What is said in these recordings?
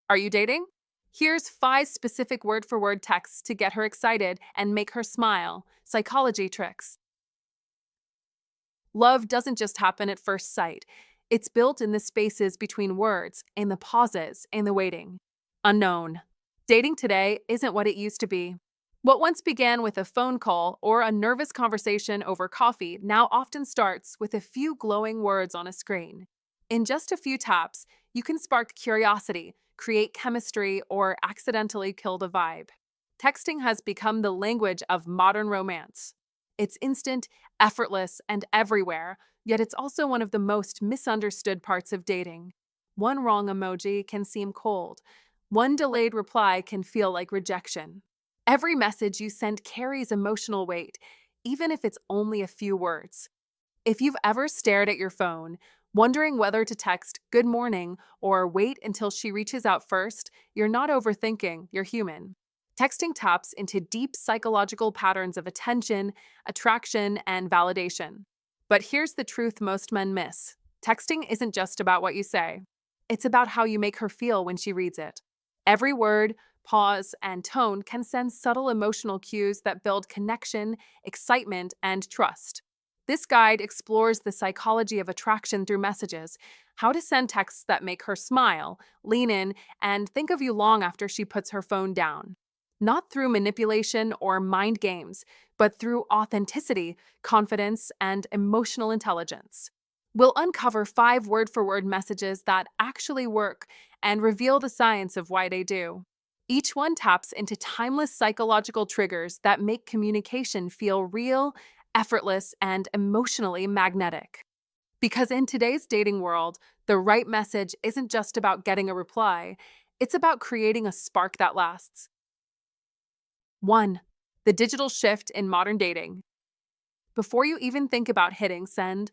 Are you dating? Here's 5 specific word-for-word texts to get her excited and make her smile. Psychology tricks. Love doesn't just happen at first sight. It's built in the spaces between words, in the pauses, in the waiting. Unknown. Dating today isn't what it used to be. What once began with a phone call or a nervous conversation over coffee now often starts with a few glowing words on a screen. In just a few taps, you can spark curiosity, create chemistry, or accidentally kill the vibe. Texting has become the language of modern romance. It's instant, effortless, and everywhere, yet it's also one of the most misunderstood parts of dating. One wrong emoji can seem cold. One delayed reply can feel like rejection. Every message you send carries emotional weight, even if it's only a few words. If you've ever stared at your phone, wondering whether to text good morning or wait until she reaches out first, you're not overthinking, you're human. Texting taps into deep psychological patterns of attention, attraction, and validation. But here's the truth most men miss. Texting isn't just about what you say. It's about how you make her feel when she reads it. Every word, pause, and tone can send subtle emotional cues that build connection, excitement, and trust. This guide explores the psychology of attraction through messages, how to send texts that make her smile, lean in, and think of you long after she puts her phone down. Not through manipulation or mind games, but through authenticity, confidence, and emotional intelligence. We'll uncover 5 word-for-word messages that actually work and reveal the science of why they do. Each one taps into timeless psychological triggers that make communication feel real, effortless, and emotionally magnetic. Because in today's dating world, the right message isn't just about getting a reply, it's about creating a spark that lasts. 1. The digital shift in modern dating. Before you even think about hitting send,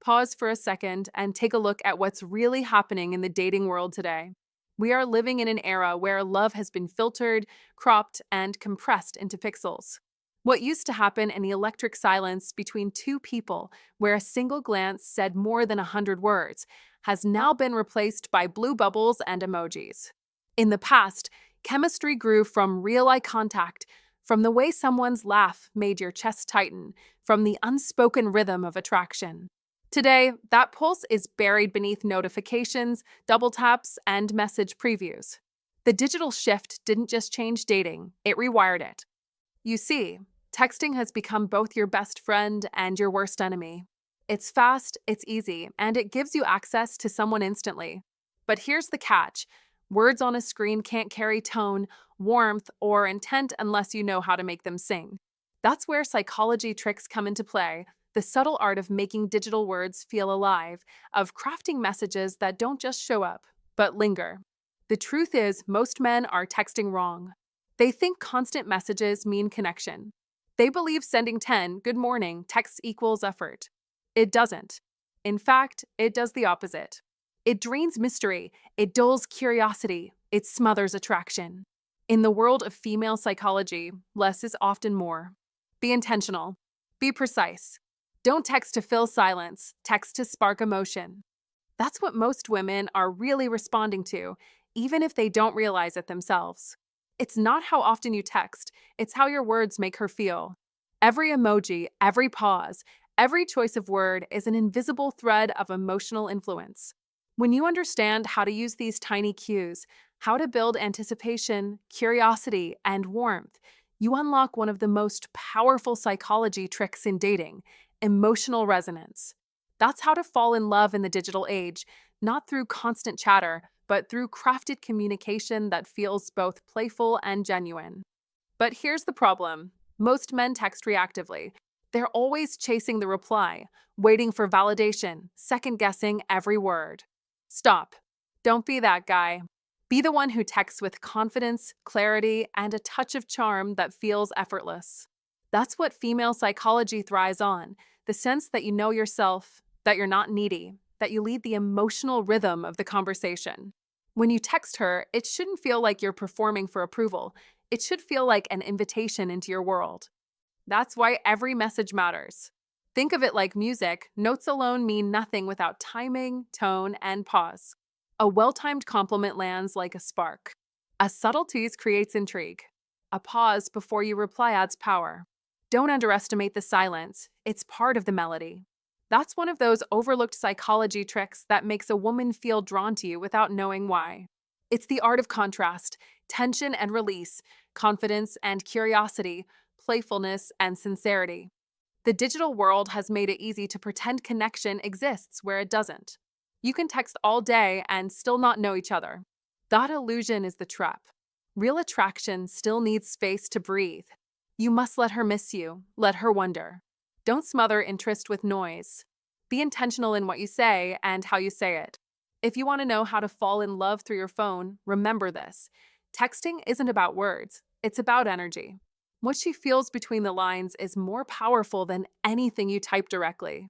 pause for a second and take a look at what's really happening in the dating world today. We are living in an era where love has been filtered, cropped, and compressed into pixels. What used to happen in the electric silence between two people, where a single glance said more than 100 words, has now been replaced by blue bubbles and emojis. In the past, chemistry grew from real eye contact, from the way someone's laugh made your chest tighten, from the unspoken rhythm of attraction. Today, that pulse is buried beneath notifications, double taps, and message previews. The digital shift didn't just change dating, it rewired it. You see, texting has become both your best friend and your worst enemy. It's fast, it's easy, and it gives you access to someone instantly. But here's the catch. Words on a screen can't carry tone, warmth, or intent unless you know how to make them sing. That's where psychology tricks come into play, the subtle art of making digital words feel alive, of crafting messages that don't just show up, but linger. The truth is, most men are texting wrong. They think constant messages mean connection. They believe sending 10 good morning texts equals effort. It doesn't. In fact, it does the opposite. It drains mystery, it dulls curiosity, it smothers attraction. In the world of female psychology, less is often more. Be intentional. Be precise. Don't text to fill silence, text to spark emotion. That's what most women are really responding to, even if they don't realize it themselves. It's not how often you text, it's how your words make her feel. Every emoji, every pause, every choice of word is an invisible thread of emotional influence. When you understand how to use these tiny cues, how to build anticipation, curiosity, and warmth, you unlock one of the most powerful psychology tricks in dating: emotional resonance. That's how to fall in love in the digital age, not through constant chatter, but through crafted communication that feels both playful and genuine. But here's the problem. Most men text reactively. They're always chasing the reply, waiting for validation, second-guessing every word. Stop. Don't be that guy. Be the one who texts with confidence, clarity, and a touch of charm that feels effortless. That's what female psychology thrives on, the sense that you know yourself, that you're not needy, that you lead the emotional rhythm of the conversation. When you text her, it shouldn't feel like you're performing for approval. It should feel like an invitation into your world. That's why every message matters. Think of it like music. Notes alone mean nothing without timing, tone, and pause. A well-timed compliment lands like a spark. A subtle tease creates intrigue. A pause before you reply adds power. Don't underestimate the silence. It's part of the melody. That's one of those overlooked psychology tricks that makes a woman feel drawn to you without knowing why. It's the art of contrast, tension and release, confidence and curiosity, playfulness and sincerity. The digital world has made it easy to pretend connection exists where it doesn't. You can text all day and still not know each other. That illusion is the trap. Real attraction still needs space to breathe. You must let her miss you, let her wonder. Don't smother interest with noise. Be intentional in what you say and how you say it. If you want to know how to fall in love through your phone, remember this. Texting isn't about words, it's about energy. What she feels between the lines is more powerful than anything you type directly.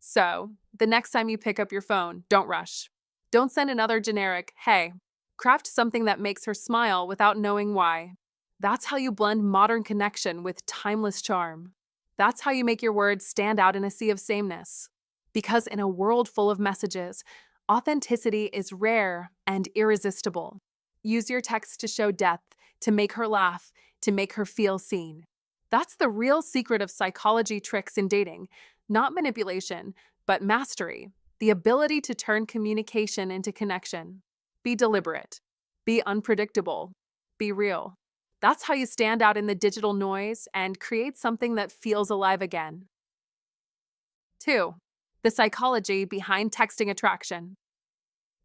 So, the next time you pick up your phone, don't rush. Don't send another generic, hey. Craft something that makes her smile without knowing why. That's how you blend modern connection with timeless charm. That's how you make your words stand out in a sea of sameness. Because in a world full of messages, authenticity is rare and irresistible. Use your text to show depth, to make her laugh, to make her feel seen. That's the real secret of psychology tricks in dating, not manipulation, but mastery, the ability to turn communication into connection. Be deliberate. Be unpredictable. Be real. That's how you stand out in the digital noise and create something that feels alive again. 2. The psychology behind texting attraction.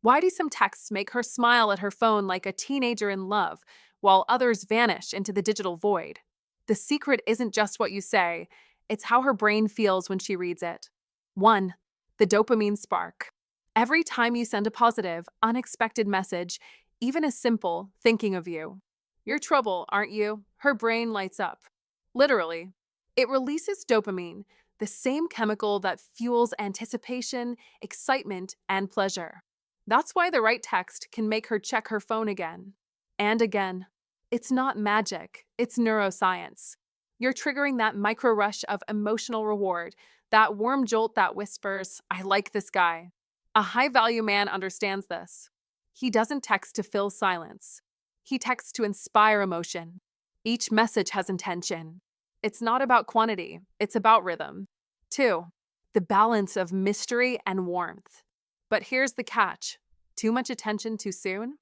Why do some texts make her smile at her phone like a teenager in love, while others vanish into the digital void? The secret isn't just what you say, it's how her brain feels when she reads it. 1. The dopamine spark. Every time you send a positive, unexpected message, even a simple thinking of you, you're trouble, aren't you? Her brain lights up. Literally. It releases dopamine, the same chemical that fuels anticipation, excitement, and pleasure. That's why the right text can make her check her phone again and again. It's not magic, it's neuroscience. You're triggering that micro rush of emotional reward, that warm jolt that whispers, I like this guy. A high value man understands this. He doesn't text to fill silence. He texts to inspire emotion. Each message has intention. It's not about quantity, it's about rhythm. 2. The balance of mystery and warmth. But here's the catch. Too much attention too soon?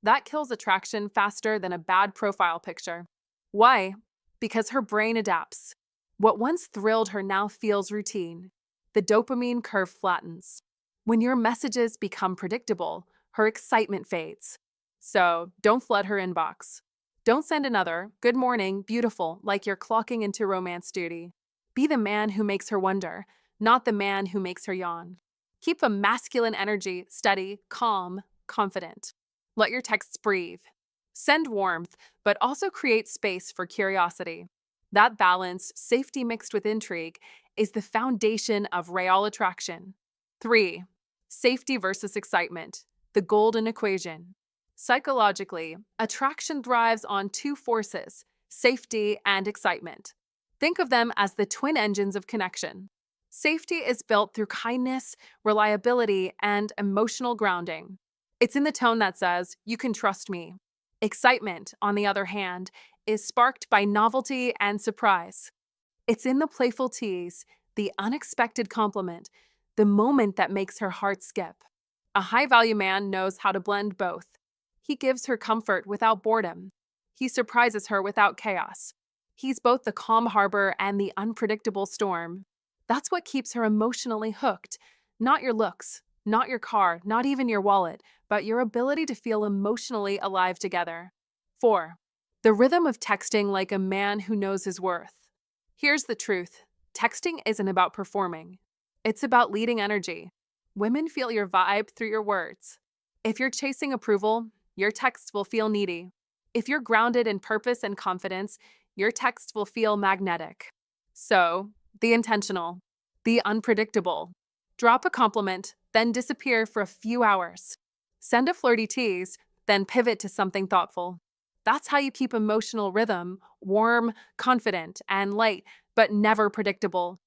That kills attraction faster than a bad profile picture. Why? Because her brain adapts. What once thrilled her now feels routine. The dopamine curve flattens. When your messages become predictable, her excitement fades. So don't flood her inbox. Don't send another, good morning, beautiful, like you're clocking into romance duty. Be the man who makes her wonder, not the man who makes her yawn. Keep a masculine energy, steady, calm, confident. Let your texts breathe. Send warmth, but also create space for curiosity. That balance, safety mixed with intrigue, is the foundation of real attraction. 3. Safety versus excitement, the golden equation. Psychologically, attraction thrives on two forces, safety and excitement. Think of them as the twin engines of connection. Safety is built through kindness, reliability, and emotional grounding. It's in the tone that says, you can trust me. Excitement, on the other hand, is sparked by novelty and surprise. It's in the playful tease, the unexpected compliment, the moment that makes her heart skip. A high-value man knows how to blend both. He gives her comfort without boredom. He surprises her without chaos. He's both the calm harbor and the unpredictable storm. That's what keeps her emotionally hooked. Not your looks, not your car, not even your wallet, but your ability to feel emotionally alive together. 4. The rhythm of texting like a man who knows his worth. Here's the truth. Texting isn't about performing. It's about leading energy. Women feel your vibe through your words. If you're chasing approval, your texts will feel needy. If you're grounded in purpose and confidence, your text will feel magnetic. So, the intentional, the unpredictable. Drop a compliment, then disappear for a few hours. Send a flirty tease, then pivot to something thoughtful. That's how you keep emotional rhythm, warm, confident, and light, but never predictable.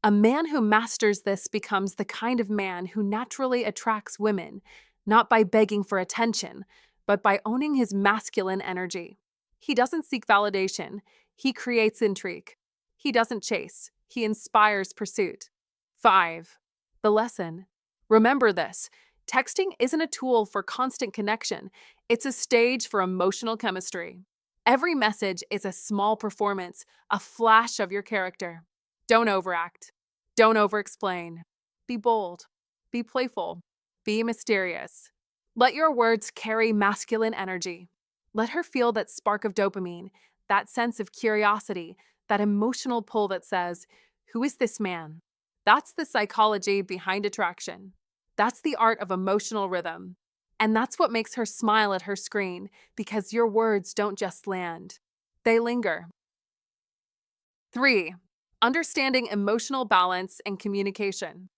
A man who masters this becomes the kind of man who naturally attracts women, not by begging for attention, but by owning his masculine energy. He doesn't seek validation, he creates intrigue. He doesn't chase, he inspires pursuit. 5. The lesson. Remember this: texting isn't a tool for constant connection, it's a stage for emotional chemistry. Every message is a small performance, a flash of your character. Don't overact. Don't overexplain. Be bold. Be playful. Be mysterious. Let your words carry masculine energy. Let her feel that spark of dopamine, that sense of curiosity, that emotional pull that says, "Who is this man?" That's the psychology behind attraction. That's the art of emotional rhythm. And that's what makes her smile at her screen, because your words don't just land, they linger. 3. Understanding emotional balance and communication.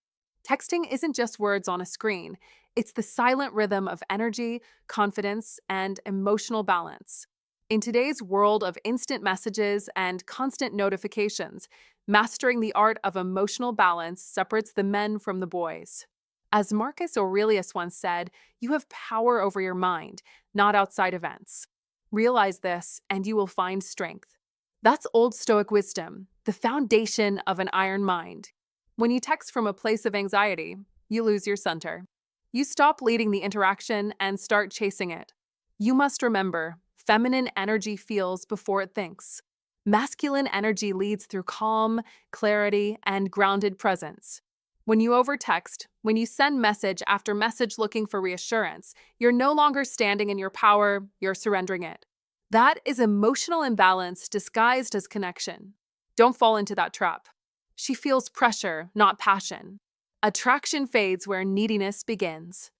Texting isn't just words on a screen, it's the silent rhythm of energy, confidence, and emotional balance. In today's world of instant messages and constant notifications, mastering the art of emotional balance separates the men from the boys. As Marcus Aurelius once said, you have power over your mind, not outside events. Realize this, and you will find strength. That's Old Stoic wisdom, the foundation of an iron mind. When you text from a place of anxiety, you lose your center. You stop leading the interaction and start chasing it. You must remember, feminine energy feels before it thinks. Masculine energy leads through calm, clarity, and grounded presence. When you overtext, when you send message after message looking for reassurance, you're no longer standing in your power, you're surrendering it. That is emotional imbalance disguised as connection. Don't fall into that trap. She feels pressure, not passion. Attraction fades where neediness begins.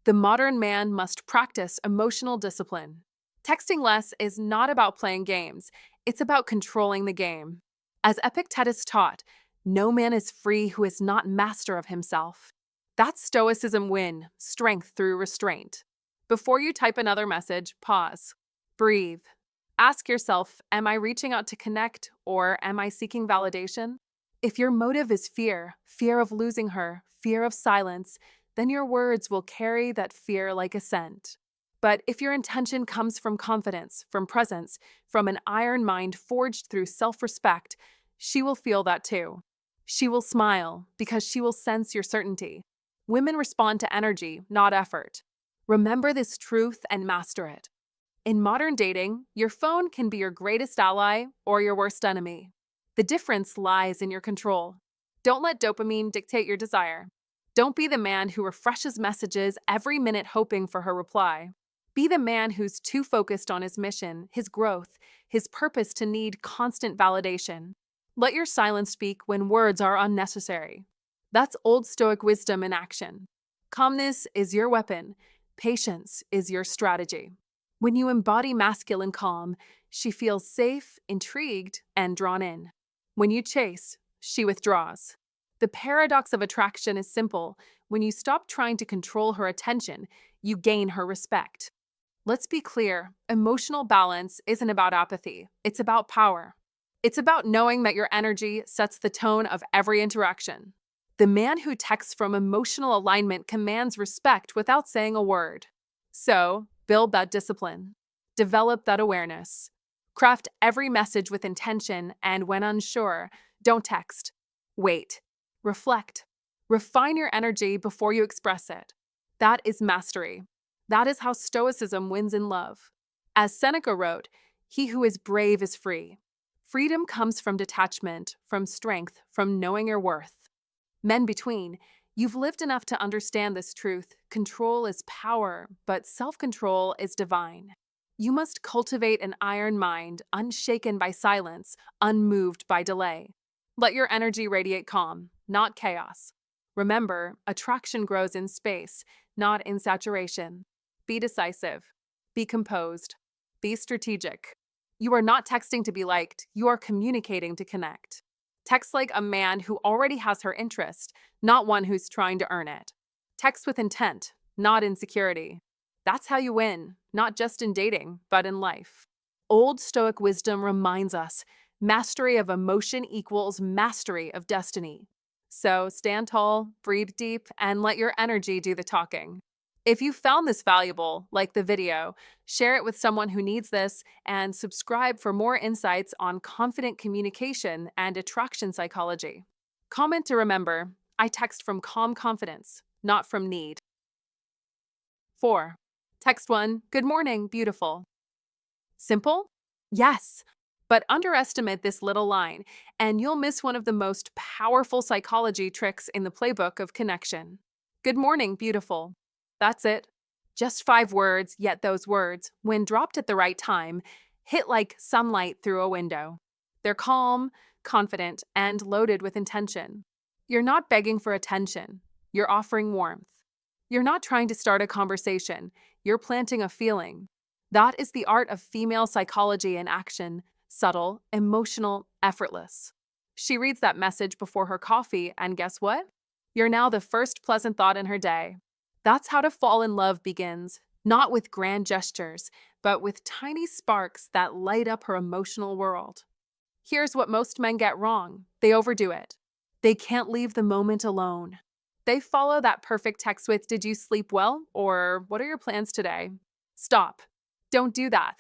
The modern man must practice emotional discipline. Texting less is not about playing games, it's about controlling the game. As Epictetus taught, no man is free who is not master of himself. That's Stoicism win, strength through restraint. Before you type another message, pause. Breathe. Ask yourself, am I reaching out to connect or am I seeking validation? If your motive is fear, fear of losing her, fear of silence, then your words will carry that fear like a scent. But if your intention comes from confidence, from presence, from an iron mind forged through self-respect, she will feel that too. She will smile because she will sense your certainty. Women respond to energy, not effort. Remember this truth and master it. In modern dating, your phone can be your greatest ally or your worst enemy. The difference lies in your control. Don't let dopamine dictate your desire. Don't be the man who refreshes messages every minute hoping for her reply. Be the man who's too focused on his mission, his growth, his purpose to need constant validation. Let your silence speak when words are unnecessary. That's Old Stoic wisdom in action. Calmness is your weapon. Patience is your strategy. When you embody masculine calm, she feels safe, intrigued, and drawn in. When you chase, she withdraws. The paradox of attraction is simple. When you stop trying to control her attention, you gain her respect. Let's be clear, emotional balance isn't about apathy, it's about power. It's about knowing that your energy sets the tone of every interaction. The man who texts from emotional alignment commands respect without saying a word. So, build that discipline. Develop that awareness. Craft every message with intention, and when unsure, don't text. Wait. Reflect. Refine your energy before you express it. That is mastery. That is how Stoicism wins in love. As Seneca wrote, "He who is brave is free." Freedom comes from detachment, from strength, from knowing your worth. Men between, you've lived enough to understand this truth. Control is power, but self-control is divine. You must cultivate an iron mind, unshaken by silence, unmoved by delay. Let your energy radiate calm, not chaos. Remember, attraction grows in space, not in saturation. Be decisive. Be composed. Be strategic. You are not texting to be liked, you are communicating to connect. Text like a man who already has her interest, not one who's trying to earn it. Text with intent, not insecurity. That's how you win, not just in dating, but in life. Old Stoic wisdom reminds us, mastery of emotion equals mastery of destiny. So stand tall, breathe deep, and let your energy do the talking. If you found this valuable, like the video, share it with someone who needs this, and subscribe for more insights on confident communication and attraction psychology. Comment to remember, I text from calm confidence, not from need. 4. Text 1, good morning, beautiful. Simple? Yes. But underestimate this little line, and you'll miss one of the most powerful psychology tricks in the playbook of connection. Good morning, beautiful. That's it. Just 5 words, yet those words, when dropped at the right time, hit like sunlight through a window. They're calm, confident, and loaded with intention. You're not begging for attention. You're offering warmth. You're not trying to start a conversation. You're planting a feeling. That is the art of female psychology in action, subtle, emotional, effortless. She reads that message before her coffee, and guess what? You're now the first pleasant thought in her day. That's how to fall in love begins, not with grand gestures, but with tiny sparks that light up her emotional world. Here's what most men get wrong: they overdo it. They can't leave the moment alone. They follow that perfect text with, did you sleep well? Or what are your plans today? Stop. Don't do that.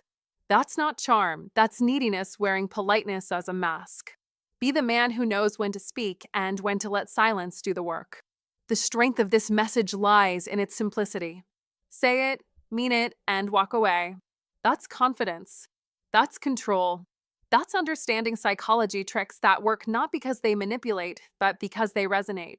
That's not charm. That's neediness wearing politeness as a mask. Be the man who knows when to speak and when to let silence do the work. The strength of this message lies in its simplicity. Say it, mean it, and walk away. That's confidence. That's control. That's understanding psychology tricks that work not because they manipulate, but because they resonate.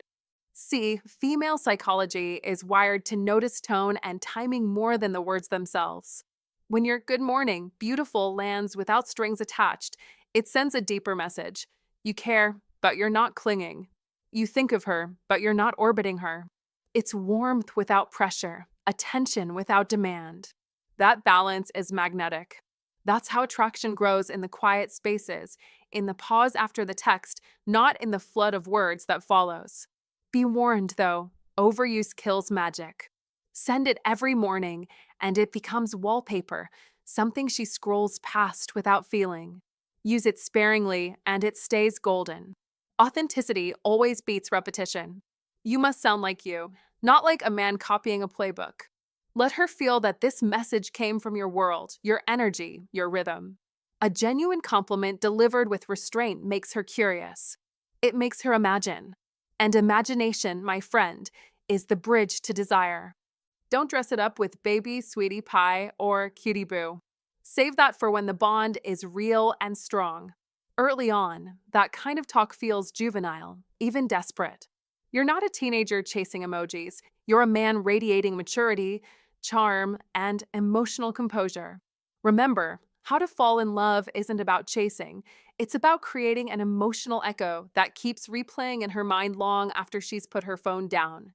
See, female psychology is wired to notice tone and timing more than the words themselves. When your good morning, beautiful lands without strings attached, it sends a deeper message. You care, but you're not clinging. You think of her, but you're not orbiting her. It's warmth without pressure, attention without demand. That balance is magnetic. That's how attraction grows in the quiet spaces, in the pause after the text, not in the flood of words that follows. Be warned, though, overuse kills magic. Send it every morning, and it becomes wallpaper, something she scrolls past without feeling. Use it sparingly, and it stays golden. Authenticity always beats repetition. You must sound like you, not like a man copying a playbook. Let her feel that this message came from your world, your energy, your rhythm. A genuine compliment delivered with restraint makes her curious. It makes her imagine. And imagination, my friend, is the bridge to desire. Don't dress it up with baby, sweetie pie, or cutie boo. Save that for when the bond is real and strong. Early on, that kind of talk feels juvenile, even desperate. You're not a teenager chasing emojis. You're a man radiating maturity, charm, and emotional composure. Remember, how to fall in love isn't about chasing. It's about creating an emotional echo that keeps replaying in her mind long after she's put her phone down.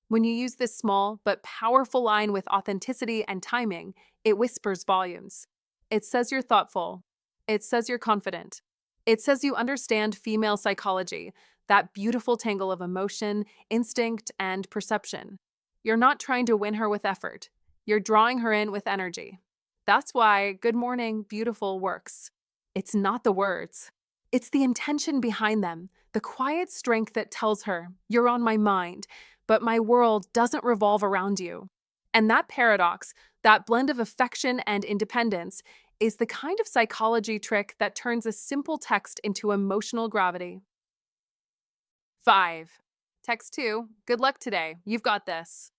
When you use this small but powerful line with authenticity and timing, it whispers volumes. It says you're thoughtful. It says you're confident. It says you understand female psychology, that beautiful tangle of emotion, instinct, and perception. You're not trying to win her with effort. You're drawing her in with energy. That's why good morning, beautiful works. It's not the words. It's the intention behind them, the quiet strength that tells her, you're on my mind, but my world doesn't revolve around you. And that paradox, that blend of affection and independence, is the kind of psychology trick that turns a simple text into emotional gravity. 5. Text 2, good luck today, you've got this.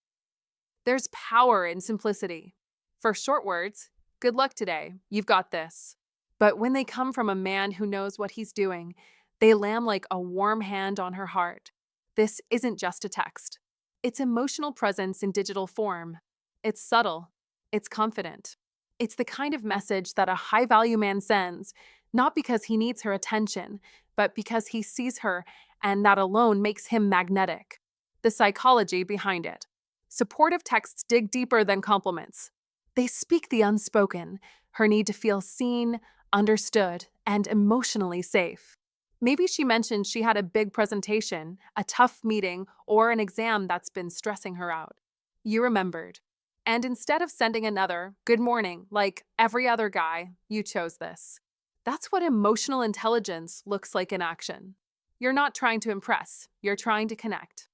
There's power in simplicity. For short words, good luck today, you've got this. But when they come from a man who knows what he's doing, they land like a warm hand on her heart. This isn't just a text. It's emotional presence in digital form. It's subtle. It's confident. It's the kind of message that a high-value man sends, not because he needs her attention, but because he sees her, and that alone makes him magnetic. The psychology behind it. Supportive texts dig deeper than compliments. They speak the unspoken, her need to feel seen, understood, and emotionally safe. Maybe she mentioned she had a big presentation, a tough meeting, or an exam that's been stressing her out. You remembered. And instead of sending another, good morning, like every other guy, you chose this. That's what emotional intelligence looks like in action. You're not trying to impress, you're trying to connect.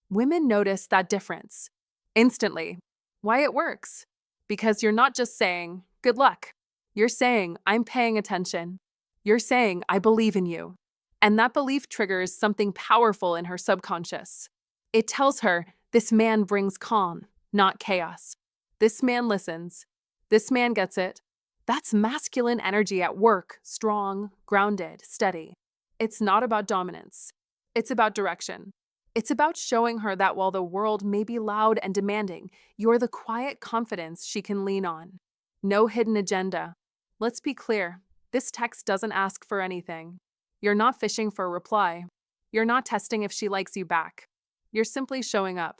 Women notice that difference. Instantly. Why it works? Because you're not just saying, good luck. You're saying, I'm paying attention. You're saying, I believe in you. And that belief triggers something powerful in her subconscious. It tells her, this man brings calm, not chaos. This man listens. This man gets it. That's masculine energy at work, strong, grounded, steady. It's not about dominance. It's about direction. It's about showing her that while the world may be loud and demanding, you're the quiet confidence she can lean on. No hidden agenda. Let's be clear, this text doesn't ask for anything. You're not fishing for a reply. You're not testing if she likes you back. You're simply showing up.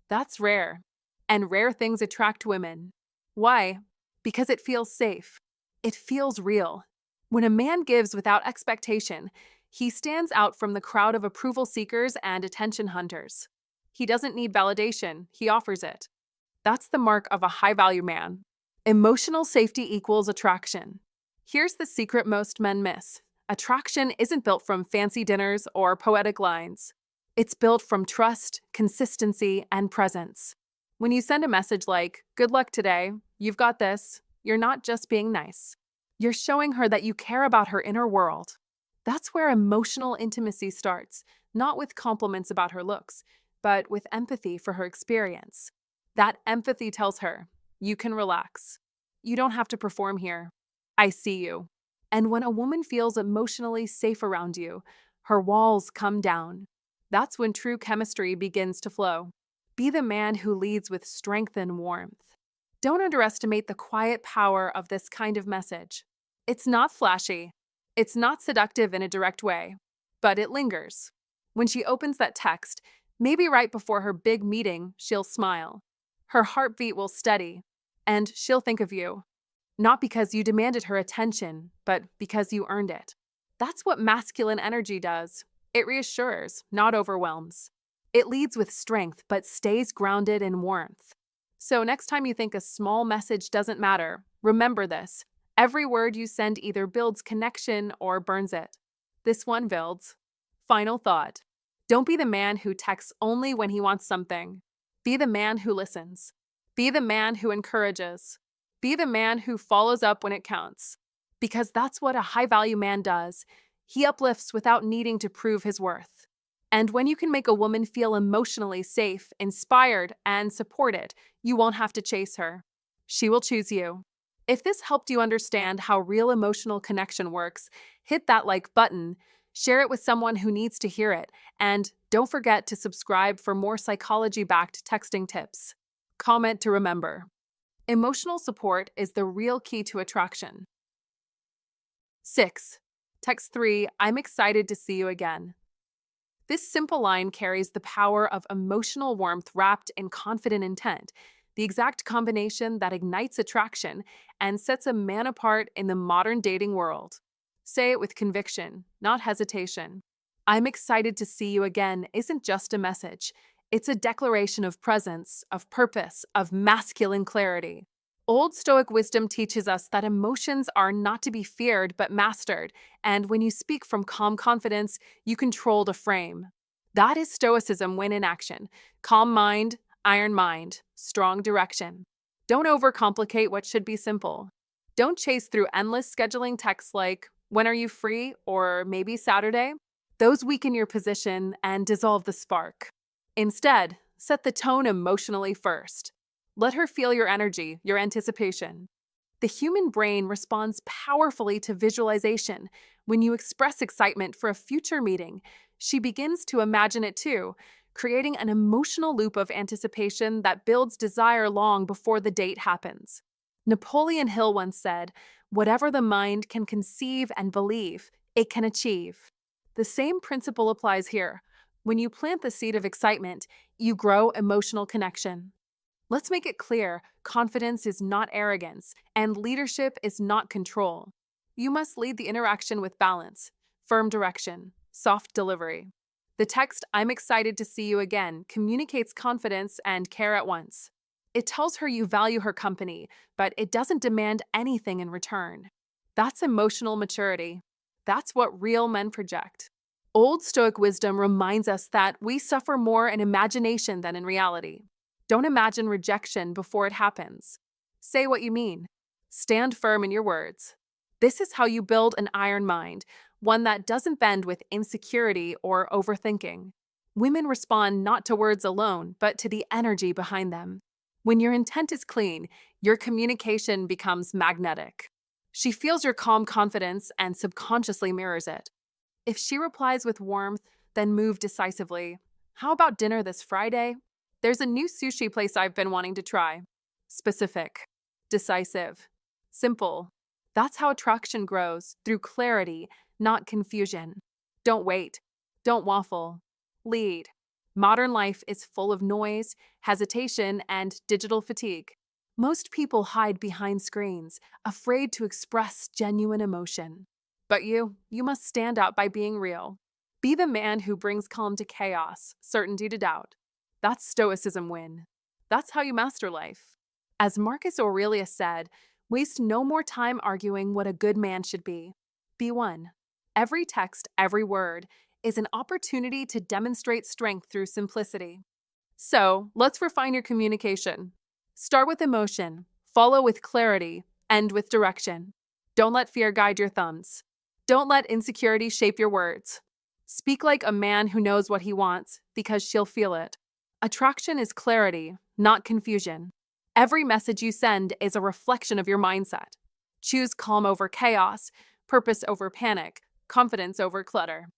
That's rare. And rare things attract women. Why? Because it feels safe. It feels real. When a man gives without expectation, he stands out from the crowd of approval seekers and attention hunters. He doesn't need validation, he offers it. That's the mark of a high-value man. Emotional safety equals attraction. Here's the secret most men miss. Attraction isn't built from fancy dinners or poetic lines. It's built from trust, consistency, and presence. When you send a message like, good luck today, you've got this, you're not just being nice. You're showing her that you care about her inner world. That's where emotional intimacy starts, not with compliments about her looks, but with empathy for her experience. That empathy tells her, you can relax. You don't have to perform here. I see you. And when a woman feels emotionally safe around you, her walls come down. That's when true chemistry begins to flow. Be the man who leads with strength and warmth. Don't underestimate the quiet power of this kind of message. It's not flashy. It's not seductive in a direct way, but it lingers. When she opens that text, maybe right before her big meeting, she'll smile. Her heartbeat will steady, and she'll think of you. Not because you demanded her attention, but because you earned it. That's what masculine energy does. It reassures, not overwhelms. It leads with strength, but stays grounded in warmth. So next time you think a small message doesn't matter, remember this. Every word you send either builds connection or burns it. This one builds. Final thought. Don't be the man who texts only when he wants something. Be the man who listens. Be the man who encourages. Be the man who follows up when it counts. Because that's what a high-value man does. He uplifts without needing to prove his worth. And when you can make a woman feel emotionally safe, inspired, and supported, you won't have to chase her. She will choose you. If this helped you understand how real emotional connection works, hit that like button, share it with someone who needs to hear it, and don't forget to subscribe for more psychology-backed texting tips. Comment to remember. Emotional support is the real key to attraction. 6. Text 3, I'm excited to see you again. This simple line carries the power of emotional warmth wrapped in confident intent, the exact combination that ignites attraction and sets a man apart in the modern dating world. Say it with conviction, not hesitation. I'm excited to see you again isn't just a message. It's a declaration of presence, of purpose, of masculine clarity. Old Stoic wisdom teaches us that emotions are not to be feared but mastered, and when you speak from calm confidence, you control the frame. That is Stoicism when in action. Calm mind, iron mind, strong direction. Don't overcomplicate what should be simple. Don't chase through endless scheduling texts like, when are you free, or maybe Saturday? Those weaken your position and dissolve the spark. Instead, set the tone emotionally first. Let her feel your energy, your anticipation. The human brain responds powerfully to visualization. When you express excitement for a future meeting, she begins to imagine it too, creating an emotional loop of anticipation that builds desire long before the date happens. Napoleon Hill once said, "Whatever the mind can conceive and believe, it can achieve." The same principle applies here. When you plant the seed of excitement, you grow emotional connection. Let's make it clear, confidence is not arrogance, and leadership is not control. You must lead the interaction with balance, firm direction, soft delivery. The text, I'm excited to see you again, communicates confidence and care at once. It tells her you value her company, but it doesn't demand anything in return. That's emotional maturity. That's what real men project. Old Stoic wisdom reminds us that we suffer more in imagination than in reality. Don't imagine rejection before it happens. Say what you mean. Stand firm in your words. This is how you build an iron mind, one that doesn't bend with insecurity or overthinking. Women respond not to words alone, but to the energy behind them. When your intent is clean, your communication becomes magnetic. She feels your calm confidence and subconsciously mirrors it. If she replies with warmth, then move decisively. How about dinner this Friday? There's a new sushi place I've been wanting to try. Specific, decisive, simple. That's how attraction grows, through clarity, not confusion. Don't wait. Don't waffle. Lead. Modern life is full of noise, hesitation, and digital fatigue. Most people hide behind screens, afraid to express genuine emotion. But you must stand out by being real. Be the man who brings calm to chaos, certainty to doubt. That's Stoicism win. That's how you master life. As Marcus Aurelius said, waste no more time arguing what a good man should be. Be one. Every text, every word, is an opportunity to demonstrate strength through simplicity. So, let's refine your communication. Start with emotion, follow with clarity, end with direction. Don't let fear guide your thumbs. Don't let insecurity shape your words. Speak like a man who knows what he wants, because she'll feel it. Attraction is clarity, not confusion. Every message you send is a reflection of your mindset. Choose calm over chaos, purpose over panic, confidence over clutter.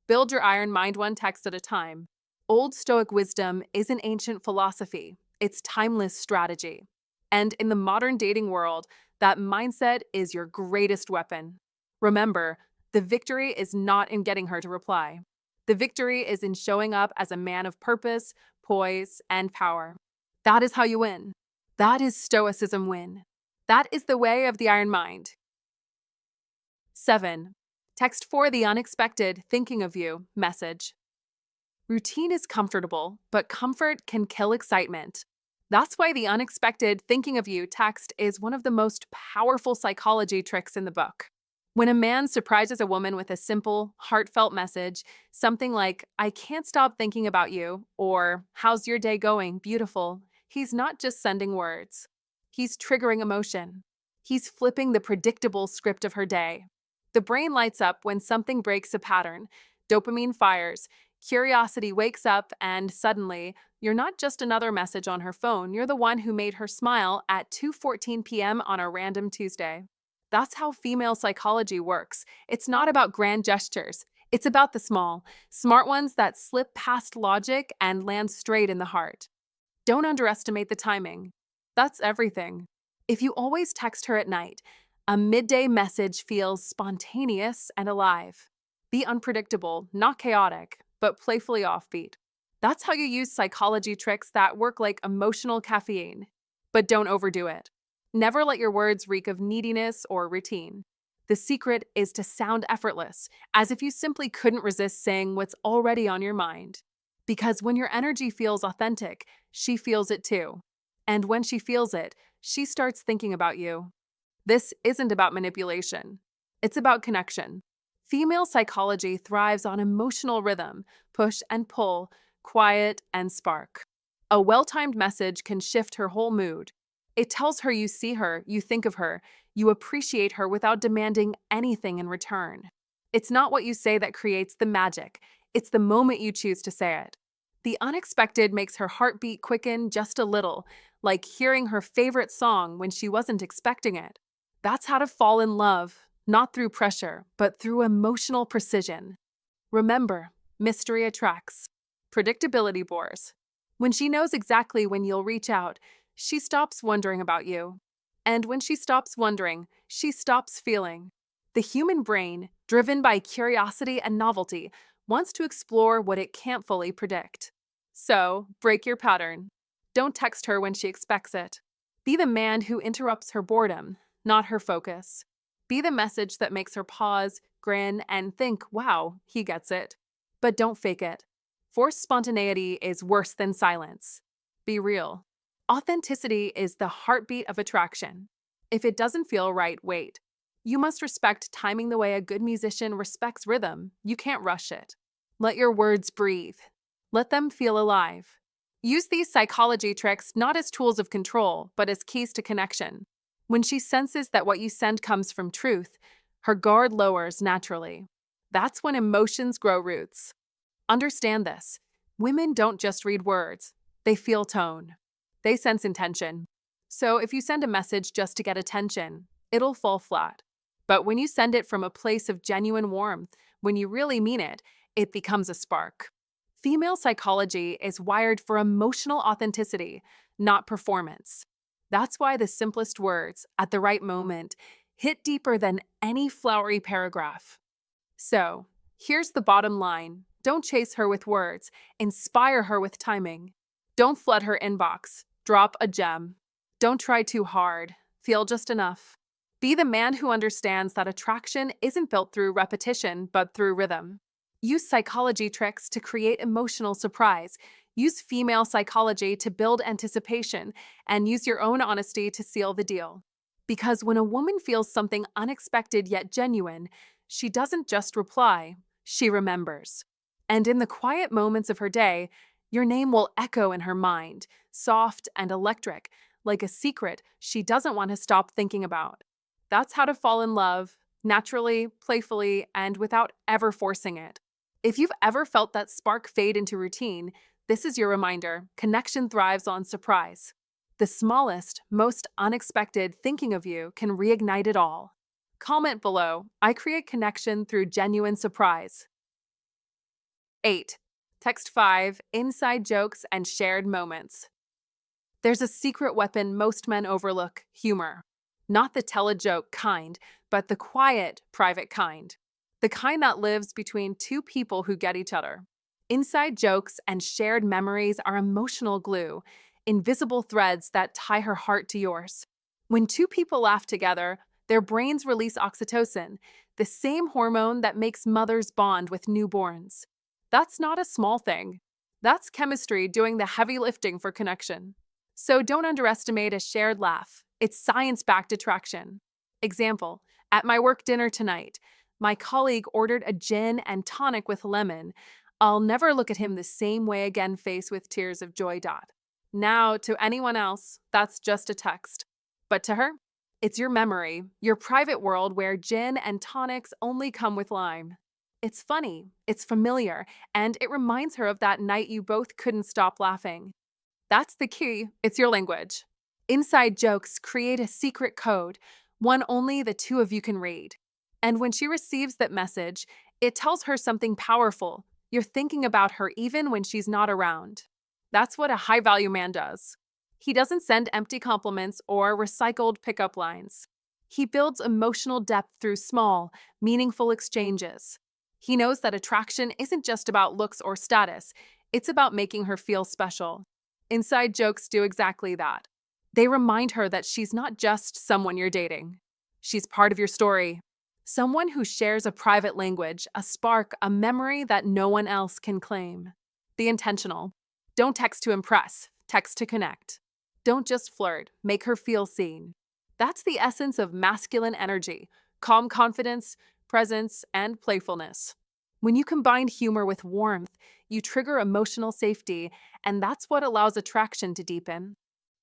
Build your iron mind one text at a time. Old Stoic wisdom isn't ancient philosophy, it's timeless strategy. And in the modern dating world, that mindset is your greatest weapon. Remember, the victory is not in getting her to reply. The victory is in showing up as a man of purpose, poise, and power. That is how you win. That is Stoicism win. That is the way of the iron mind. 7. Text for the unexpected thinking of you message. Routine is comfortable, but comfort can kill excitement. That's why the unexpected thinking of you text is one of the most powerful psychology tricks in the book. When a man surprises a woman with a simple, heartfelt message, something like, "I can't stop thinking about you," or "How's your day going? Beautiful," he's not just sending words. He's triggering emotion. He's flipping the predictable script of her day. The brain lights up when something breaks a pattern. Dopamine fires. Curiosity wakes up, and suddenly, you're not just another message on her phone, you're the one who made her smile at 2:14 p.m. on a random Tuesday. That's how female psychology works. It's not about grand gestures. It's about the small, smart ones that slip past logic and land straight in the heart. Don't underestimate the timing. That's everything. If you always text her at night, a midday message feels spontaneous and alive. Be unpredictable, not chaotic, but playfully offbeat. That's how you use psychology tricks that work like emotional caffeine. But don't overdo it. Never let your words reek of neediness or routine. The secret is to sound effortless, as if you simply couldn't resist saying what's already on your mind. Because when your energy feels authentic, she feels it too. And when she feels it, she starts thinking about you. This isn't about manipulation. It's about connection. Female psychology thrives on emotional rhythm, push and pull, quiet and spark. A well-timed message can shift her whole mood. It tells her you see her, you think of her, you appreciate her without demanding anything in return. It's not what you say that creates the magic. It's the moment you choose to say it. The unexpected makes her heartbeat quicken just a little, like hearing her favorite song when she wasn't expecting it. That's how to fall in love, not through pressure, but through emotional precision. Remember, mystery attracts. Predictability bores. When she knows exactly when you'll reach out, she stops wondering about you. And when she stops wondering, she stops feeling. The human brain, driven by curiosity and novelty, wants to explore what it can't fully predict. So, break your pattern. Don't text her when she expects it. Be the man who interrupts her boredom, not her focus. Be the message that makes her pause, grin, and think, "Wow, he gets it." But don't fake it. Forced spontaneity is worse than silence. Be real. Authenticity is the heartbeat of attraction. If it doesn't feel right, wait. You must respect timing the way a good musician respects rhythm. You can't rush it. Let your words breathe. Let them feel alive. Use these psychology tricks not as tools of control, but as keys to connection. When she senses that what you send comes from truth, her guard lowers naturally. That's when emotions grow roots. Understand this. Women don't just read words, they feel tone. They sense intention. So if you send a message just to get attention, it'll fall flat. But when you send it from a place of genuine warmth, when you really mean it, it becomes a spark. Female psychology is wired for emotional authenticity, not performance. That's why the simplest words, at the right moment, hit deeper than any flowery paragraph. So, here's the bottom line. Don't chase her with words, inspire her with timing. Don't flood her inbox, drop a gem. Don't try too hard, feel just enough. Be the man who understands that attraction isn't built through repetition, but through rhythm. Use psychology tricks to create emotional surprise. Use female psychology to build anticipation, and use your own honesty to seal the deal. Because when a woman feels something unexpected yet genuine, she doesn't just reply, she remembers. And in the quiet moments of her day, your name will echo in her mind, soft and electric, like a secret she doesn't want to stop thinking about. That's how to fall in love, naturally, playfully, and without ever forcing it. If you've ever felt that spark fade into routine, this is your reminder. Connection thrives on surprise. The smallest, most unexpected thinking of you can reignite it all. Comment below. I create connection through genuine surprise. 8. Text 5. Inside jokes and shared moments. There's a secret weapon most men overlook: humor. Not the tell-a-joke kind, but the quiet, private kind. The kind that lives between two people who get each other. Inside jokes and shared memories are emotional glue, invisible threads that tie her heart to yours. When two people laugh together, their brains release oxytocin, the same hormone that makes mothers bond with newborns. That's not a small thing. That's chemistry doing the heavy lifting for connection. So don't underestimate a shared laugh. It's science-backed attraction. Example, at my work dinner tonight, my colleague ordered a gin and tonic with lemon. I'll never look at him the same way again, face with tears of joy. Now, to anyone else, that's just a text. But to her, it's your memory, your private world where gin and tonics only come with lime. It's funny, it's familiar, and it reminds her of that night you both couldn't stop laughing. That's the key. It's your language. Inside jokes create a secret code, one only the two of you can read. And when she receives that message, it tells her something powerful. You're thinking about her even when she's not around. That's what a high-value man does. He doesn't send empty compliments or recycled pickup lines. He builds emotional depth through small, meaningful exchanges. He knows that attraction isn't just about looks or status. It's about making her feel special. Inside jokes do exactly that. They remind her that she's not just someone you're dating. She's part of your story. Someone who shares a private language, a spark, a memory that no one else can claim. Be intentional. Don't text to impress, text to connect. Don't just flirt, make her feel seen. That's the essence of masculine energy: calm confidence, presence, and playfulness. When you combine humor with warmth, you trigger emotional safety, and that's what allows attraction to deepen.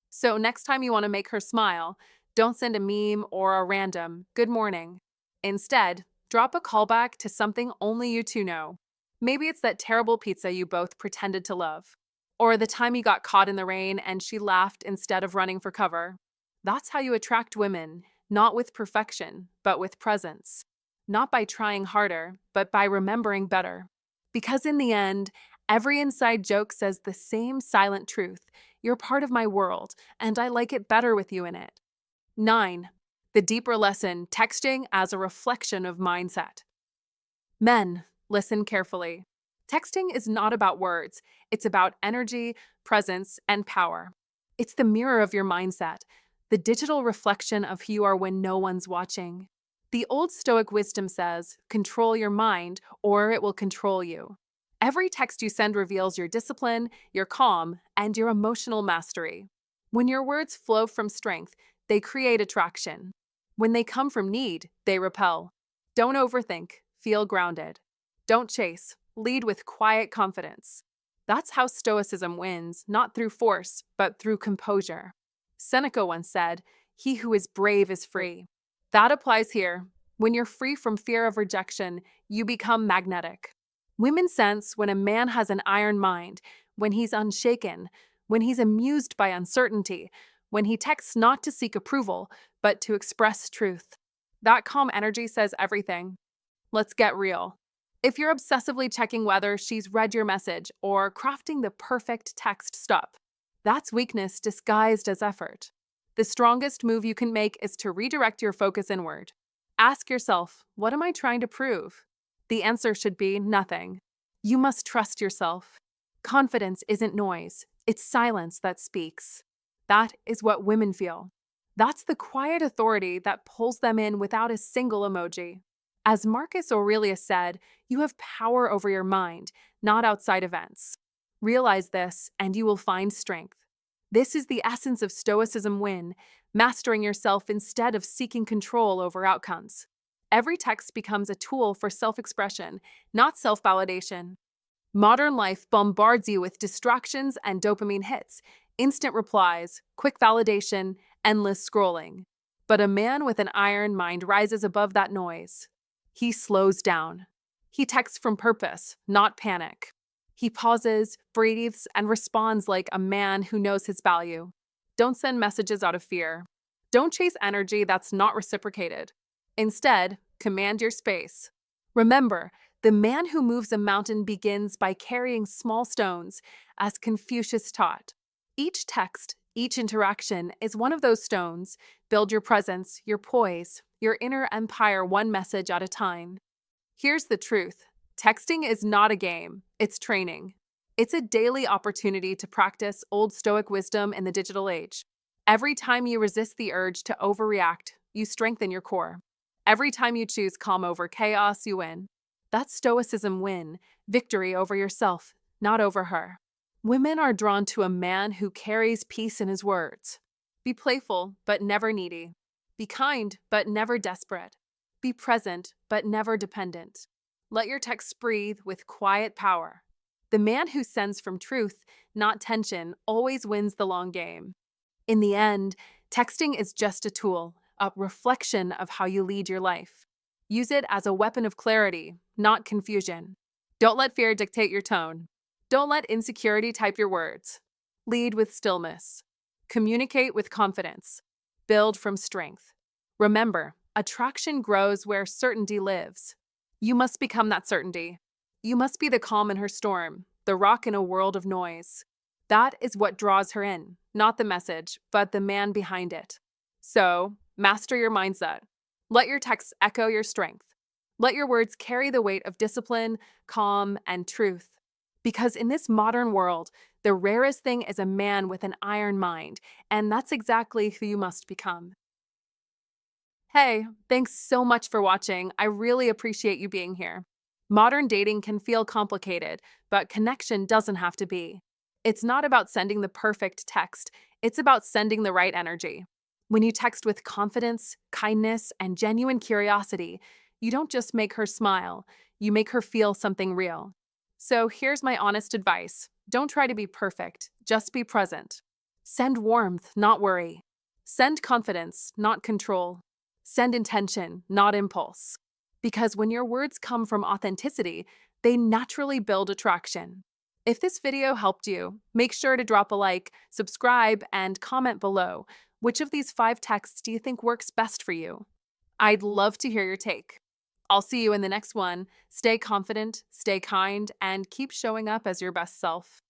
So next time you want to make her smile, don't send a meme or a random "good morning." Instead, drop a callback to something only you two know. Maybe it's that terrible pizza you both pretended to love, or the time you got caught in the rain and she laughed instead of running for cover. That's how you attract women, not with perfection, but with presence. Not by trying harder, but by remembering better. Because in the end, every inside joke says the same silent truth: you're part of my world, and I like it better with you in it. 9. The deeper lesson: texting as a reflection of mindset. Men, listen carefully. Texting is not about words. It's about energy, presence, and power. It's the mirror of your mindset, the digital reflection of who you are when no one's watching. The Old Stoic wisdom says, control your mind or it will control you. Every text you send reveals your discipline, your calm, and your emotional mastery. When your words flow from strength, they create attraction. When they come from need, they repel. Don't overthink, feel grounded. Don't chase, lead with quiet confidence. That's how Stoicism wins, not through force, but through composure. Seneca once said, "He who is brave is free." That applies here. When you're free from fear of rejection, you become magnetic. Women sense when a man has an iron mind, when he's unshaken, when he's amused by uncertainty, when he texts not to seek approval, but to express truth. That calm energy says everything. Let's get real. If you're obsessively checking whether she's read your message or crafting the perfect text, stop. That's weakness disguised as effort. The strongest move you can make is to redirect your focus inward. Ask yourself, what am I trying to prove? The answer should be nothing. You must trust yourself. Confidence isn't noise, it's silence that speaks. That is what women feel. That's the quiet authority that pulls them in without a single emoji. As Marcus Aurelius said, you have power over your mind, not outside events. Realize this, and you will find strength. This is the essence of Stoicism win, mastering yourself instead of seeking control over outcomes. Every text becomes a tool for self-expression, not self-validation. Modern life bombards you with distractions and dopamine hits, instant replies, quick validation, endless scrolling. But a man with an iron mind rises above that noise. He slows down. He texts from purpose, not panic. He pauses, breathes, and responds like a man who knows his value. Don't send messages out of fear. Don't chase energy that's not reciprocated. Instead, command your space. Remember, the man who moves a mountain begins by carrying small stones, as Confucius taught. Each text, each interaction is one of those stones. Build your presence, your poise, your inner empire one message at a time. Here's the truth. Texting is not a game, it's training. It's a daily opportunity to practice Old Stoic wisdom in the digital age. Every time you resist the urge to overreact, you strengthen your core. Every time you choose calm over chaos, you win. That's Stoicism win, victory over yourself, not over her. Women are drawn to a man who carries peace in his words. Be playful, but never needy. Be kind, but never desperate. Be present, but never dependent. Let your texts breathe with quiet power. The man who sends from truth, not tension, always wins the long game. In the end, texting is just a tool, a reflection of how you lead your life. Use it as a weapon of clarity, not confusion. Don't let fear dictate your tone. Don't let insecurity type your words. Lead with stillness. Communicate with confidence. Build from strength. Remember, attraction grows where certainty lives. You must become that certainty. You must be the calm in her storm, the rock in a world of noise. That is what draws her in, not the message, but the man behind it. So, master your mindset. Let your texts echo your strength. Let your words carry the weight of discipline, calm, and truth. Because in this modern world, the rarest thing is a man with an iron mind, and that's exactly who you must become. Hey, thanks so much for watching. I really appreciate you being here. Modern dating can feel complicated, but connection doesn't have to be. It's not about sending the perfect text, it's about sending the right energy. When you text with confidence, kindness, and genuine curiosity, you don't just make her smile, you make her feel something real. So here's my honest advice. Don't try to be perfect, just be present. Send warmth, not worry. Send confidence, not control. Send intention, not impulse. Because when your words come from authenticity, they naturally build attraction. If this video helped you, make sure to drop a like, subscribe, and comment below. Which of these 5 texts do you think works best for you? I'd love to hear your take. I'll see you in the next one. Stay confident, stay kind, and keep showing up as your best self.